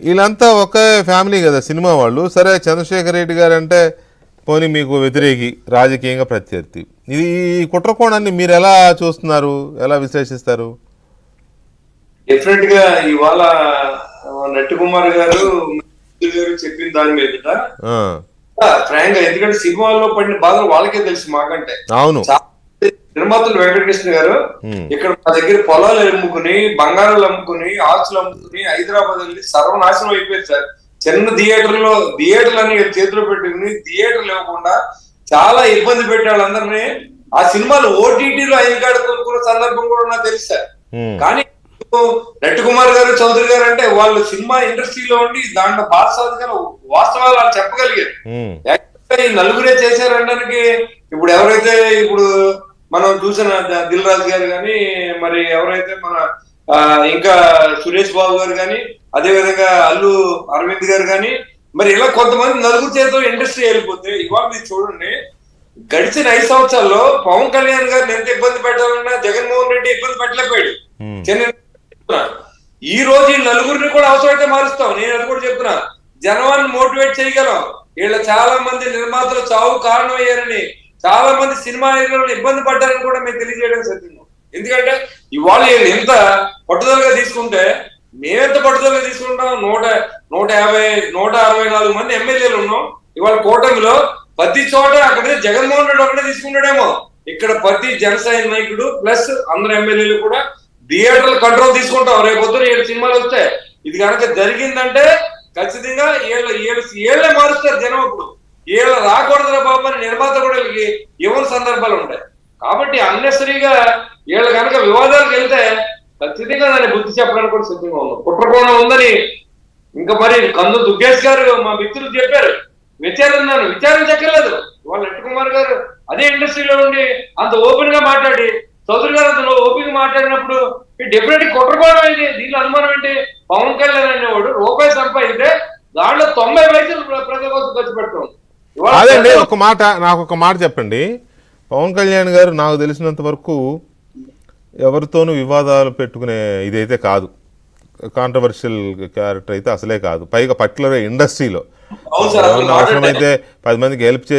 వీళ్ళంతా ఒకే ఫ్యామిలీ కదా సినిమా వాళ్ళు. సరే చంద్రశేఖర్ రెడ్డి గారు అంటే పోనీ మీకు వ్యతిరేకి, రాజకీయంగా ప్రత్యర్థి. ఇది ఈ కుట్రకోణాన్ని మీరు ఎలా చూస్తున్నారు, ఎలా విశ్లేషిస్తారు? డెఫినెట్ గా ఇవాళ నట్టి కుమార్ గారు చెప్పిన దాని మీద ఫ్రాంక్ గా, ఎందుకంటే సినిమాల్లో పడిన బాధలు వాళ్ళకే తెలుసు మాకంటే. అవును, నిర్మాతలు వెంకటకృష్ణ గారు ఇక్కడ మా దగ్గర పొలాలు అమ్ముకుని, బంగారాలు అమ్ముకుని, ఆస్తులు అమ్ముకుని హైదరాబాద్ వెళ్ళి సర్వనాశనం అయిపోయింది సార్. చిన్న థియేటర్లు అని చేతిలో పెట్టుకుని థియేటర్లు ఇవ్వకుండా చాలా ఇబ్బంది పెట్టే వాళ్ళందరినీ ఆ సినిమాలు ఓటీటీలో ఐకార్డు కొనుక్కున్న సందర్భం కూడా నాకు తెలుసు సార్. కానీ నట్టి కుమార్ గారు, చౌదరి గారు అంటే వాళ్ళు సినిమా ఇండస్ట్రీలో ఉండి దాంట్లో బాధసాధకాల వాస్తవాలు వాళ్ళు చెప్పగలిగారు. ఈ నలుగురే చేశారనడానికి ఇప్పుడు ఎవరైతే ఇప్పుడు మనం చూసిన దిల్ రాజు గారు కానీ, మరి ఎవరైతే మన ఇంకా సురేష్ బాబు గారు కానీ, అదే విధంగా అల్లు అరవింద్ గారు కానీ, మరి ఇలా కొంతమంది నలుగురు చేతితో ఇండస్ట్రీ వెళ్ళిపోతే ఇవాళ మీరు చూడండి, గడిచిన 5 సంవత్సరాల్లో పవన్ కళ్యాణ్ గారిని ఎంత ఇబ్బంది పెట్టాలన్నా జగన్మోహన్ రెడ్డి ఇబ్బంది పెట్టలేకపోయాడు. ఈ రోజు ఈ నలుగురిని కూడా అవసరమైతే మారుస్తాం. నేను అది కూడా చెప్తున్నా, జనాన్ని మోటివేట్ చేయగలం. వీళ్ళ చాలా మంది నిర్మాతలు చావు కారణమయ్యారని, చాలా మంది సినిమా హీరోలు ఇబ్బంది పడ్డారని కూడా మేము తెలియజేయడం సత్యం. ఎందుకంటే ఇవాళ ఎంత పట్టుదలగా తీసుకుంటే, మేమెంత పట్టుదలగా తీసుకుంటాం. 164 మంది ఎమ్మెల్యేలు ఉన్నాం. ఇవాళ కూటమిలో ప్రతి చోట అక్కడ జగన్మోహన్ రెడ్డి ఒకటే తీసుకున్నాడేమో, ఇక్కడ ప్రతి జనసేన నాయకుడు ప్లస్ అందరు ఎమ్మెల్యేలు కూడా థియేటర్లు కంట్రోల్ తీసుకుంటాం. రేపు పొద్దున 7 సినిమాలు వస్తాయి. ఇది కనుక జరిగిందంటే ఖచ్చితంగా ఏళ్ళే మారుస్తారు జనం. అప్పుడు ఏళ్ళు రాకూడదురా బాబు అని నిర్మాత కూడా ఇవ్వని సందర్భాలు ఉంటాయి. కాబట్టి అన్నెసరీగా వీళ్ళు కనుక వివాదాలకు వెళ్తే ఖచ్చితంగా దాన్ని బుద్ధి చెప్పడానికి కూడా సిద్ధంగా ఉన్నాం. కుట్రకోణం ఉందని ఇంకా మరి కందు దుగ్గేష్ గారు మా మిత్రులు చెప్పారు, విచారించక్కర్లేదు. వాళ్ళ నట్టి కుమార్ గారు అదే ఇండస్ట్రీలో ఉండి అంత ఓపెన్ గా మాట్లాడి, చౌదరి గారు అంత ఓపెన్ గా మాట్లాడినప్పుడు డెఫినెట్ కుట్రకోణం అయింది. దీనిలో అనుమానం ఏంటి? పవన్ కళ్యాణ్ అనేవాడు రూపాయి సంపాదిస్తే దాంట్లో 90 పైసలు ప్రజల కోసం ఖర్చు పెడతాం. అదండి, నాకు ఒక మాట చెప్పండి. పవన్ కళ్యాణ్ గారు నాకు తెలిసినంత వరకు ఎవరితోనూ వివాదాలు పెట్టుకునే ఇదైతే కాదు, కాంట్రవర్షియల్ క్యారెక్టర్ అయితే అసలే కాదు. పైగా పర్టికులర్ ఇండస్ట్రీలో అవసరమైతే 10 మందికి హెల్ప్ చేసి